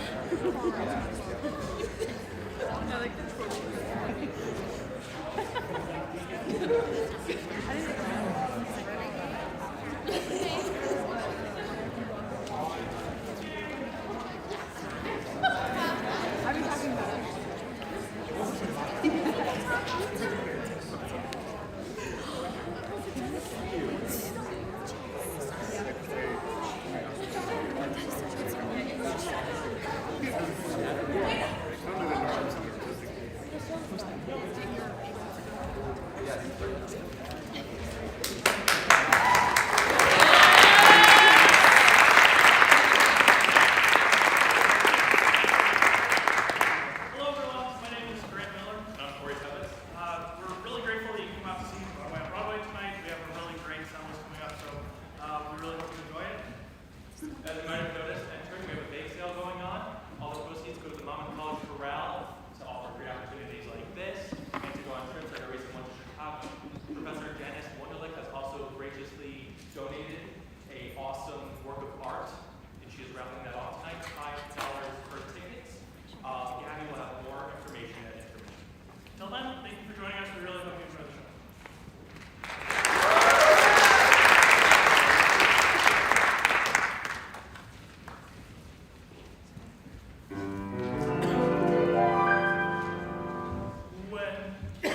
Hello everyone, my name is Grant Miller, and I'm Corey Tevis. We're really grateful that you came out to see Broadway tonight. We have a really great sound list coming up, so we really hope you enjoy it. As you might have noticed, entering, we have a bake sale going on. All the proceeds go to the Monmouth College Chorale to offer free opportunities like this, and to go on trips like our recent one to Chicago. Professor Janice Wunderlich has also graciously donated an awesome work of art, and she is raffling that off tonight, $5 per ticket. Gabby will have more information at information. Till then, thank you for joining us. We really hope you enjoy the show. When you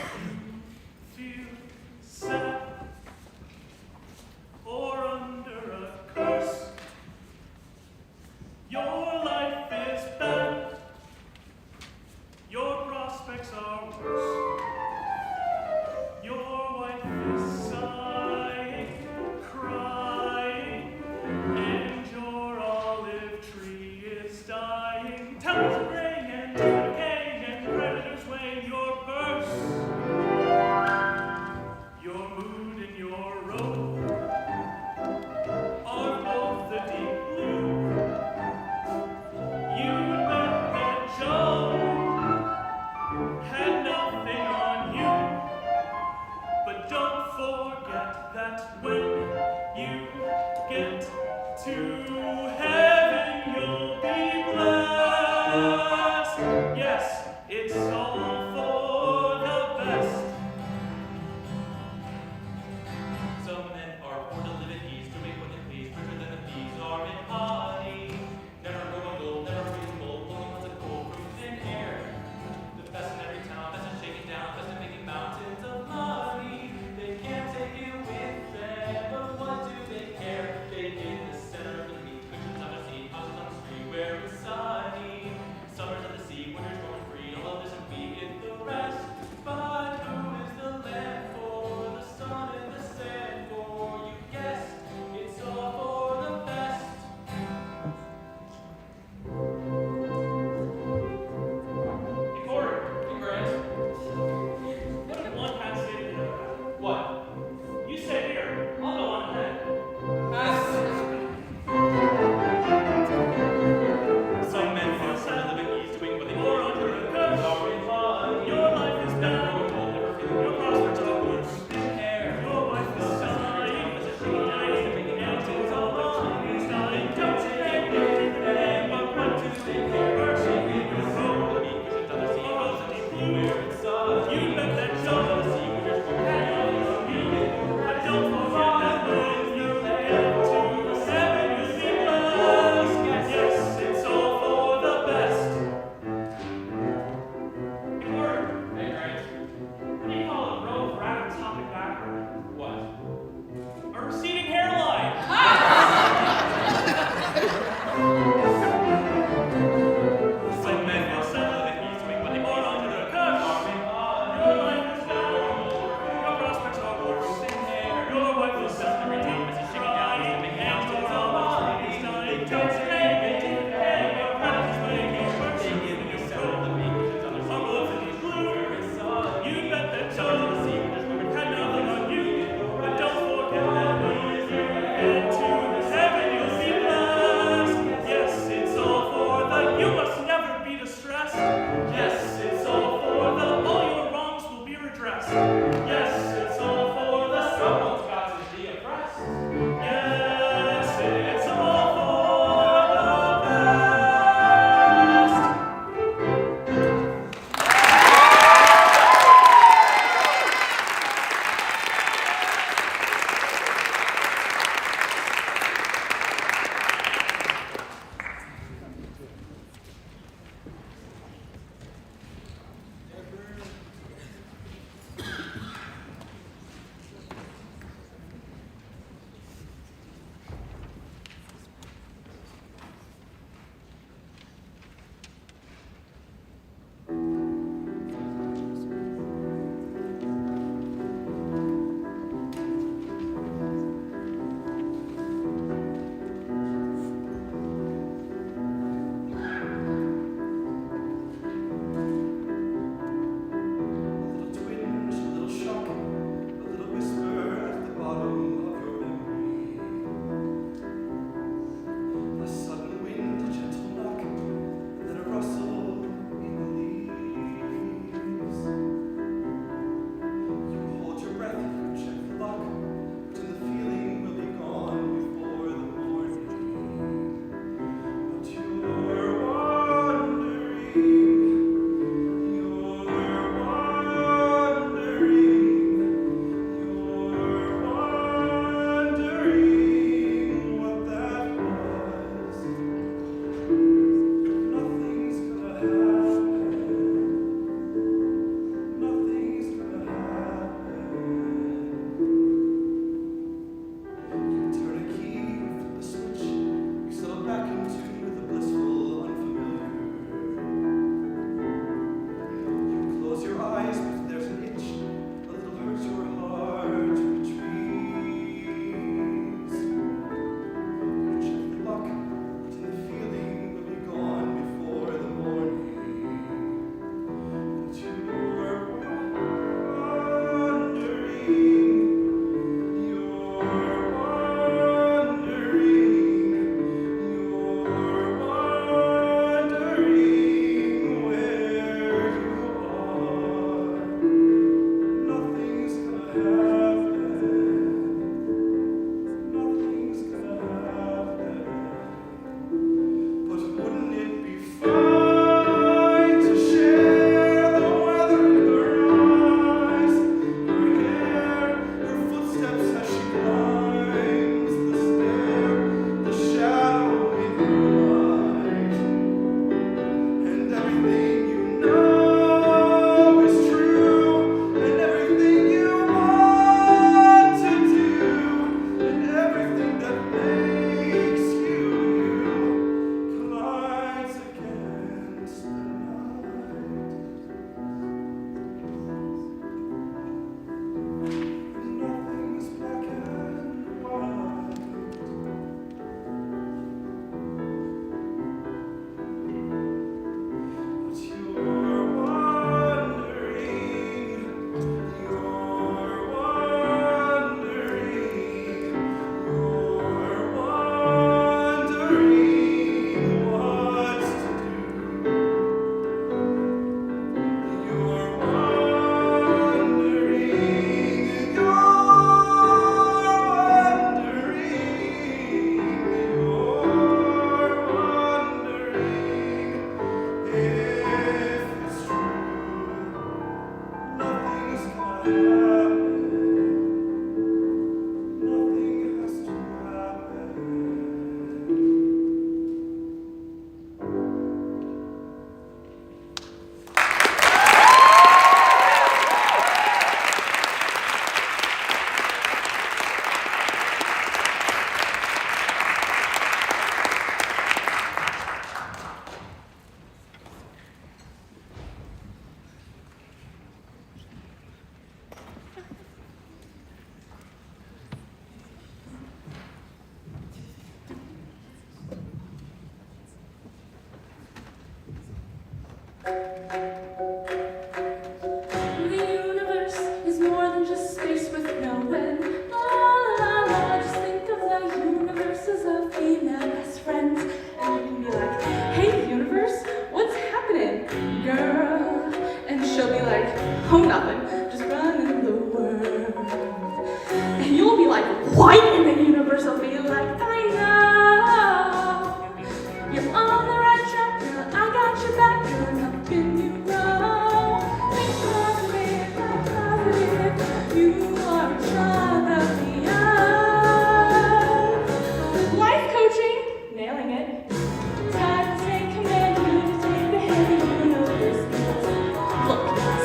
feel sad or under a curse, your life is bad, your prospects are worse. Your wife is sighing, crying, and your olive tree is dying. Towns are graying and decaying, and creditors weighing your purse. Your mood and your robe are both the deep blue. You admit that Joe had nothing on you, but don't forget that when you get to heaven, you'll be blessed. The universe is more than just space with no end. La la la, just think of the universe as a female best friend. And you can be like, hey universe, what's happening, girl? And she'll be like, oh nothing, just running the world. And you'll be like, what? And the universe will be like, I know. You're on the right track, girl, I got your back, girl, nothing you know. Think positive, think positive, you are a child of the earth. Life coaching, nailing it. Time to take command, you need to take the head, you know this is. Look,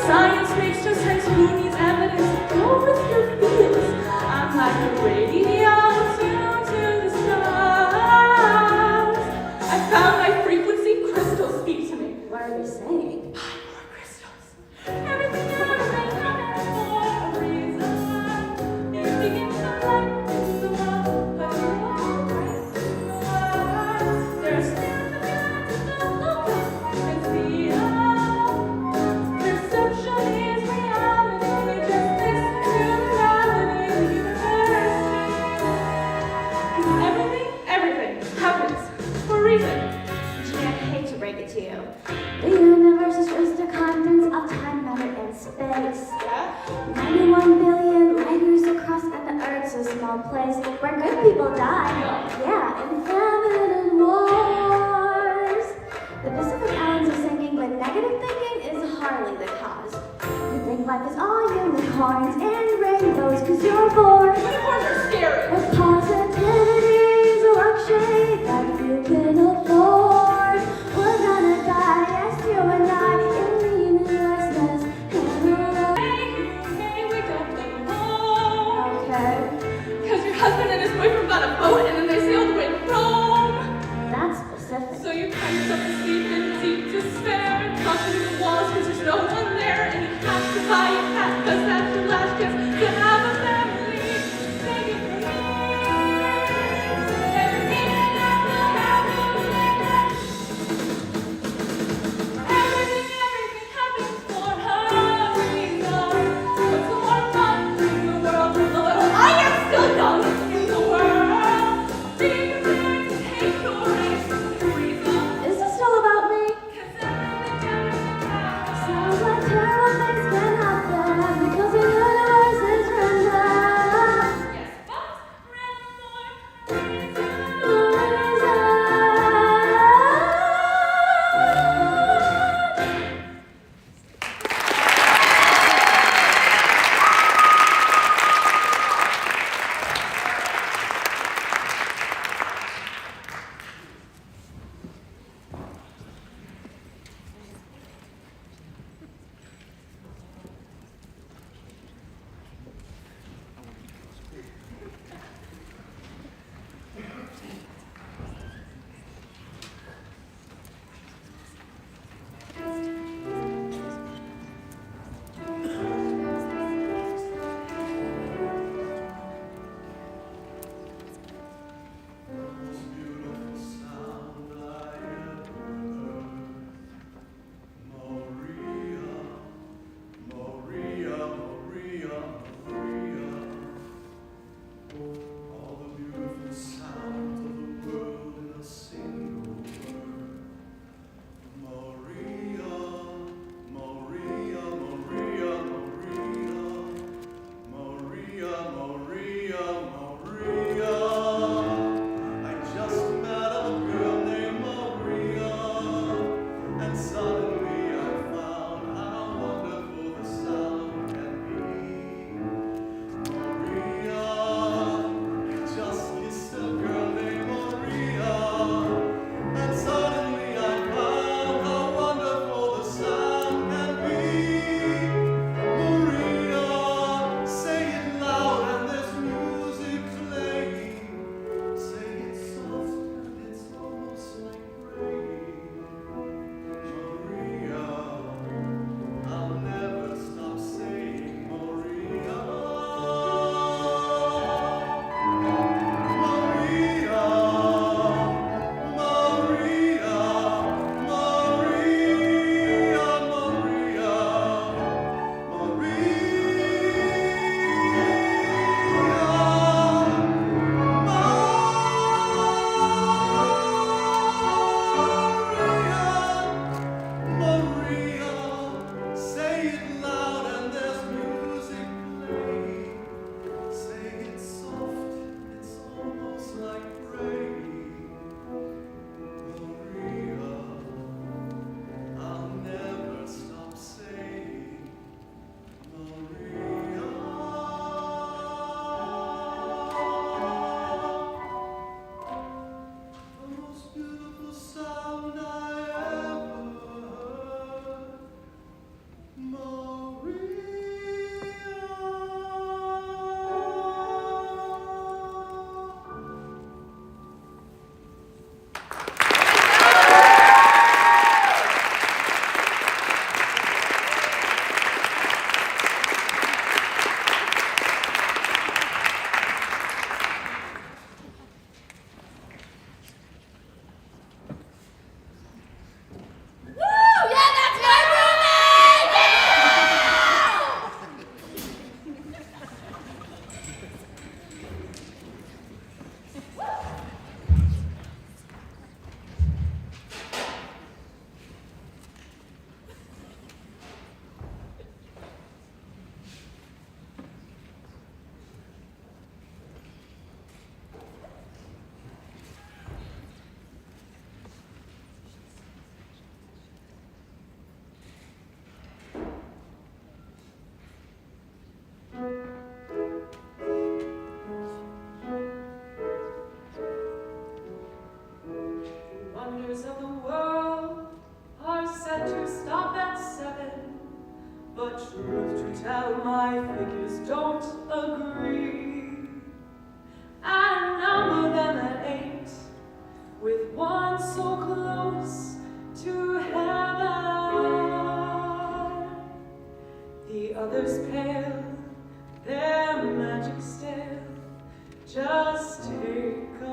science makes no sense, who needs evidence? Go with your feels. I'm like a radio tuned to the stars. I found my frequency, crystals speak to me. What are you saying? Buy more crystals. Everything happened for a reason. You begin to light in the world, but you're alright. There's still the light to look up and see up. Perception is reality, just listen to the gravity of the universe. 'Cause everything happens for a reason. Gee, I hate to break it to you. The universe is just a confluence of time, matter, and space. Yeah? 91 billion light years across, and the Earth's a small place where good people die. Yeah, in famine and wars. The Pacific Islands are sinking, but negative thinking is hardly the cause. You think life is all unicorns and rainbows, 'cause you're bored. Unicorns are scary. But positivity is a luxury that you can afford. We're gonna die, yes, you and I, in meaninglessness and alone. Hey, wake up the moon. Okay, Because your husband and his boyfriend got a boat and then they sailed away to Rome. that's specific. So you find yourself asleep in deep despair and talking to the walls because there's no one there and you have to buy a cat because that's your last chance to have a family. Begging for my figures don't agree. I number them at 8, with one so close to heaven. The others pale, their magic stale. Just take a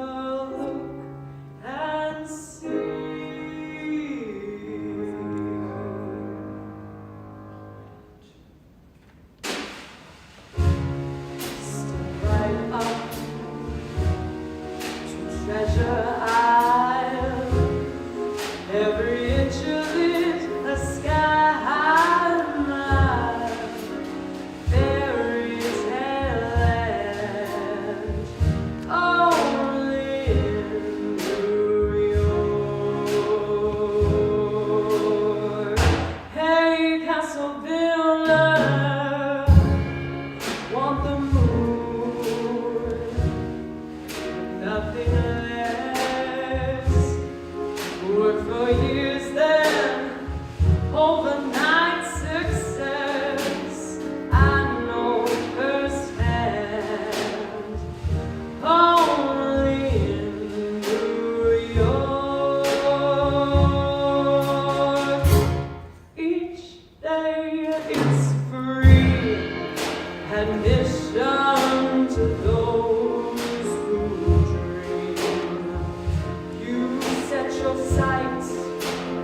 look and see. Step right up to Treasure Isle. Every inch of it a sky mile. Fairies and land only in New York. Hey, castle builder, want the moon, nothing less. Work for years then, overnight success. I know firsthand, only in New York. Each day it's free, admission to those who dream. You set your sights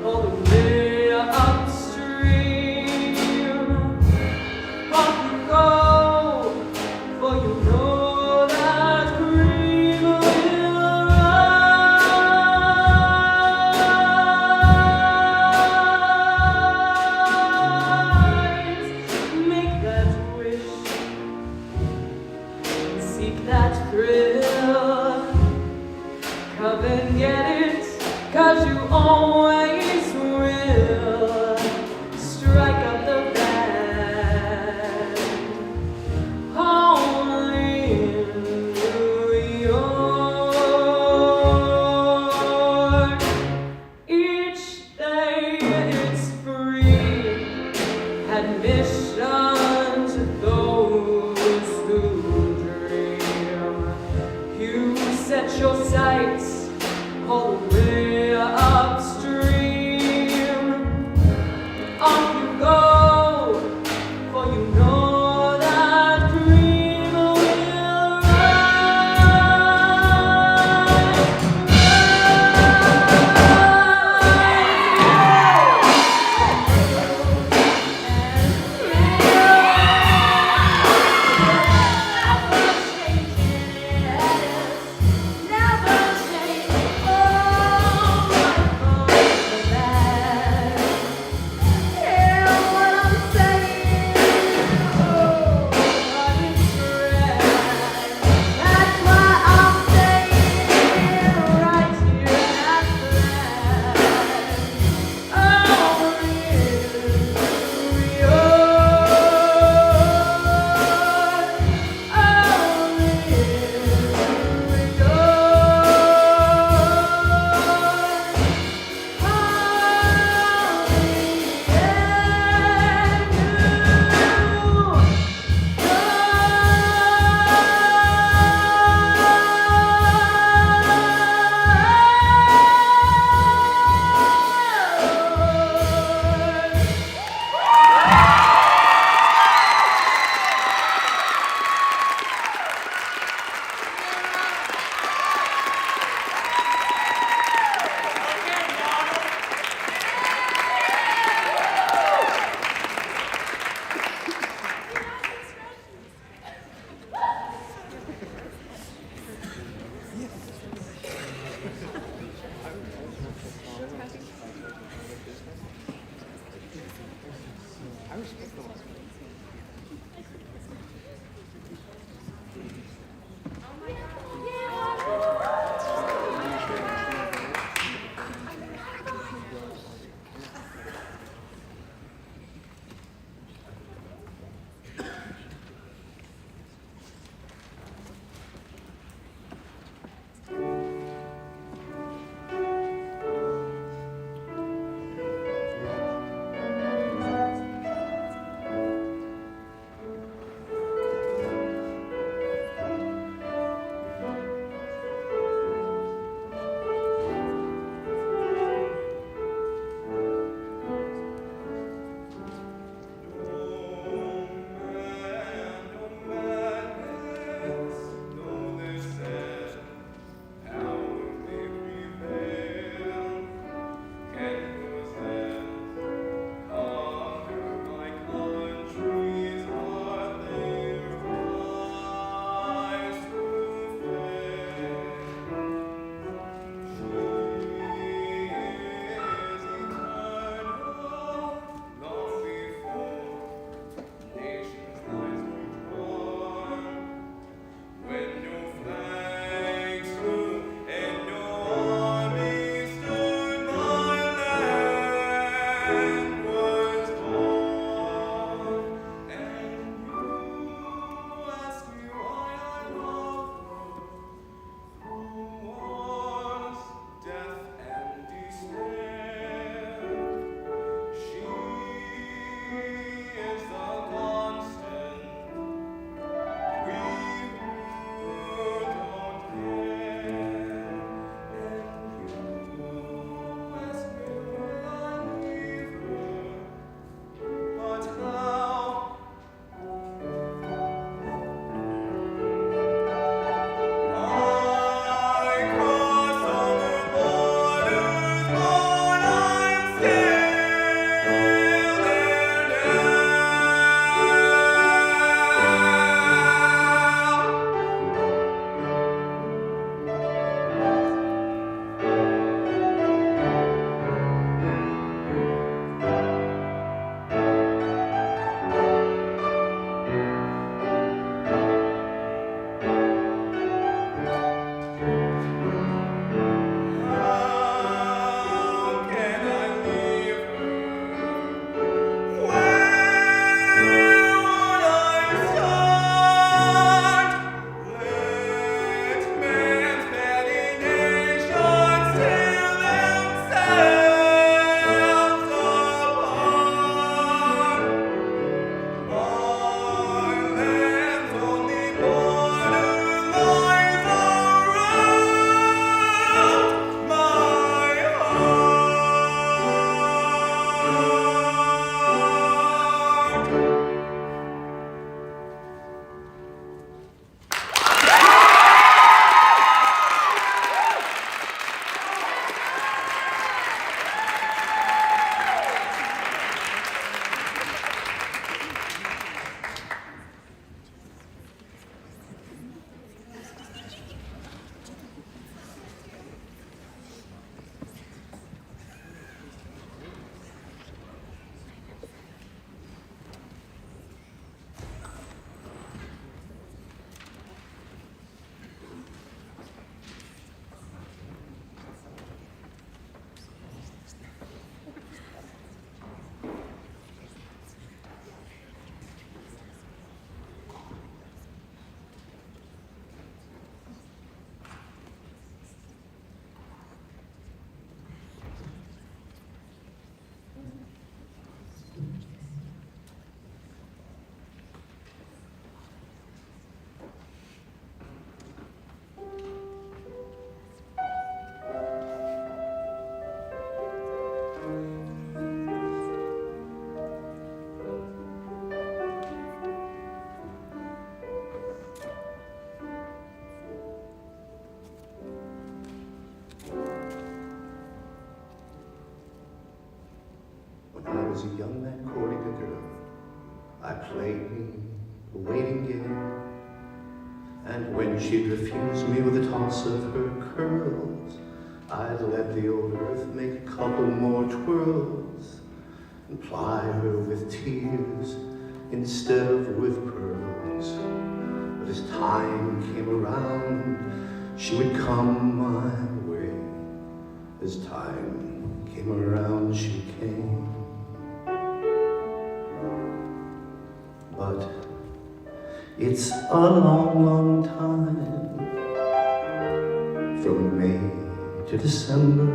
all the way upstream. Up you go, for you know that green will rise. Make that wish, seek that thrill. Come and get it, 'cause you always will. Strike up the band, only in New York. Each day it's free, admission to those who dream. You set your sights all the way upstream. Up you go, for you know that dream will When I was a young man courting a girl, I played me a waiting game. And when she'd refuse me with a toss of her curls, I'd let the old earth make a couple more twirls and ply her with tears instead of with pearls. But as time came around, she would come my way. As time came around, she came. But it's a long, long time from May to December,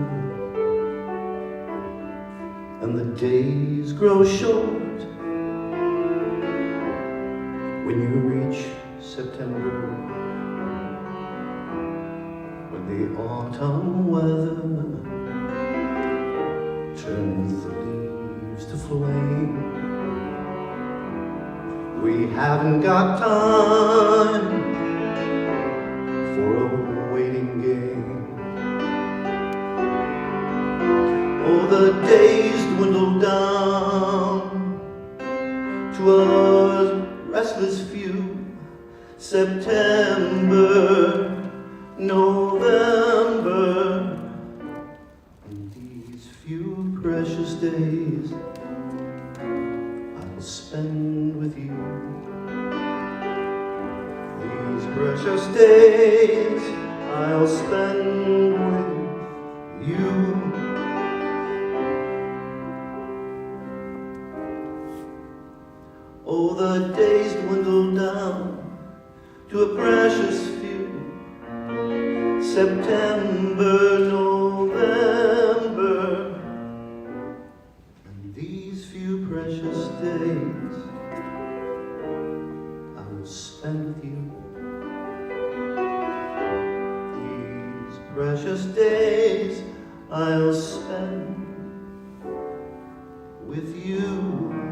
and the days grow short when you reach September, when the autumn weather turns the leaves to flame. We haven't got time for a waiting game. Oh, the days dwindle down to a restless few. September, November, and these few precious days I'll spend with you. These precious days I'll spend with you. Oh, the days dwindle down to a precious few. September, November, and these few precious days I will spend with you. These precious days I'll spend with you.